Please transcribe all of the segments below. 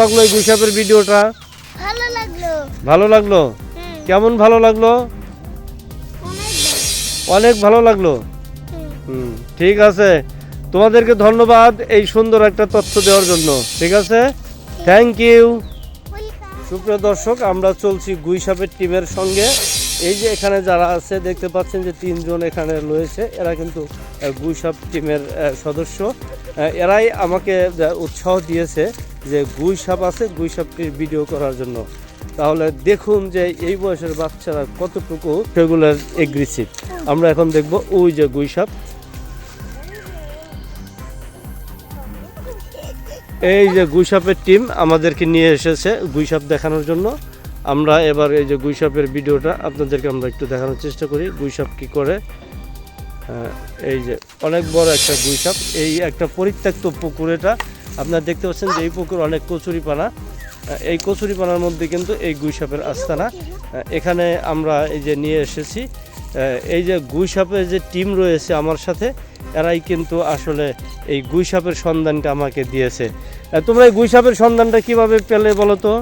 লাগলো এই গুইসাপের ভিডিওটা? ভালো লাগলো। ভালো লাগলো? কেমন ভালো লাগলো? অনেক ভালো লাগলো। ঠিক আছে, তোমাদেরকে ধন্যবাদ এই সুন্দর একটা তথ্য দেওয়ার জন্য। ঠিক আছে, থ্যাংক ইউ। সুপ্রিয় দর্শক, আমরা চলছি গুইসাপের টিমের সঙ্গে। এই যে এখানে যারা আছে দেখতে পাচ্ছেন যে 3 জন এখানে রয়েছে, এরা কিন্তু গুইসাপ টিমের সদস্য। এরাই আমাকে উৎসাহ দিয়েছে যে গুইসাপ আছে, গুইসাপটির ভিডিও করার জন্য। তাহলে দেখুন যে এই বয়সের বাচ্চারা কতটুকু সেগুলোর এগ্রেসিভ। আমরা এখন দেখব ওই যে গুইসাপ, এই যে গুইসাপের টিম আমাদেরকে নিয়ে এসেছে গুইসাপ দেখানোর জন্য। আমরা এবার এই যে গুইসাপের ভিডিওটা আপনাদেরকে আমরা একটু দেখানোর চেষ্টা করি গুইসাপ কি করে। এই যে অনেক বড় একটা গুইসাপ, এই একটা পরিত্যক্ত পুকুর। এটা আপনারা দেখতে পাচ্ছেন যে এই পুকুর অনেক কচুরিপানা। এই কচুরিপানার মধ্যে কিন্তু এই গুইসাপের আস্তানা। এখানে আমরা এই যে নিয়ে এসেছি এই যে গুইসাপের যে টিম রয়েছে আমার সাথে, এরাই কিন্তু আসলে এই গুইসাপের সন্ধানটা আমাকে দিয়েছে। তোমরা এই গুইসাপের সন্ধানটা কিভাবে পেলে বলো তো?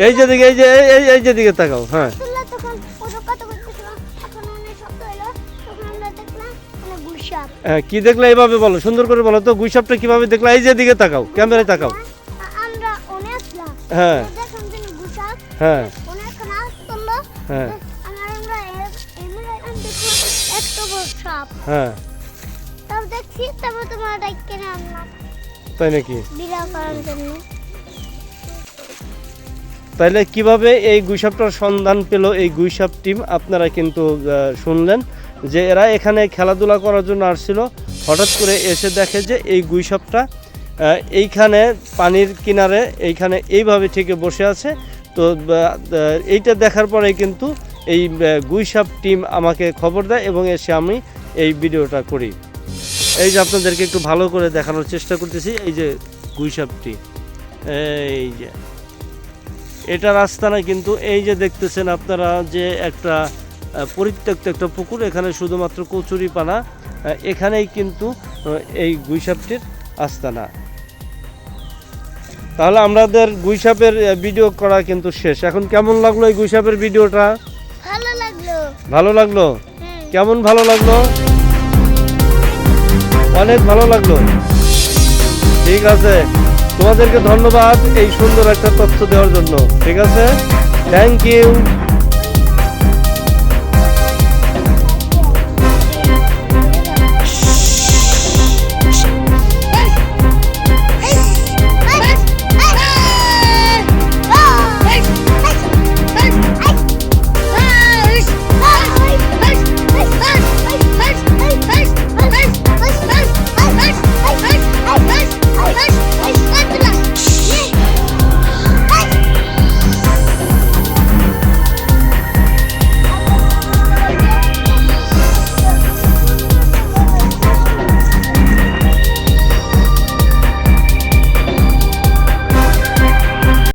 এই যে দিকে, এই যে দিকে তাকাও। হ্যাঁ, কি দেখলে এইভাবে বলো, সুন্দর করে বলো তো, গুইসাপটা কিভাবে দেখলা? এই যে দিকে তাকাও, ক্যামেরায় তাকাও। হ্যাঁ হ্যাঁ হ্যাঁ হ্যাঁ, তাই নাকি? তাইলে কিভাবে এই গুইসাপটার সন্ধান পেল এই গুইসাপ টিম, আপনারা কিন্তু শুনলেন যে এরা এখানে খেলাধুলা করার জন্য আসছিল। হঠাৎ করে এসে দেখে যে এই গুইসাপটা এইখানে পানির কিনারে এইখানে এইভাবে থেকে বসে আছে। তো এইটা দেখার পরে কিন্তু এই গুইসাপ টিম আমাকে খবর দেয় এবং এসে আমি এই ভিডিওটা করি। এই যে আপনাদেরকে একটু ভালো করে দেখানোর চেষ্টা করতেছি। এই যে গুইসাপটি, এই যে এটা রাস্তা না, কিন্তু এই যে দেখতেছেন আপনারা যে একটা পরিত্যক্ত একটা পুকুর, এখানে শুধুমাত্র কচুরিপানা। এখানেই কিন্তু এই গুইসাপটির আস্তানা। তাহলে আমাদের গুইসাপের ভিডিও করা কিন্তু শেষ। এখন কেমন লাগলো এই গুইসাপের ভিডিওটা? ভালো লাগলো। ভালো লাগলো? কেমন ভালো লাগলো? অনেক ভালো লাগলো। ঠিক আছে, তোমাদেরকে ধন্যবাদ এই সুন্দর একটা তথ্য দেওয়ার জন্য। ঠিক আছে, থ্যাংক ইউ।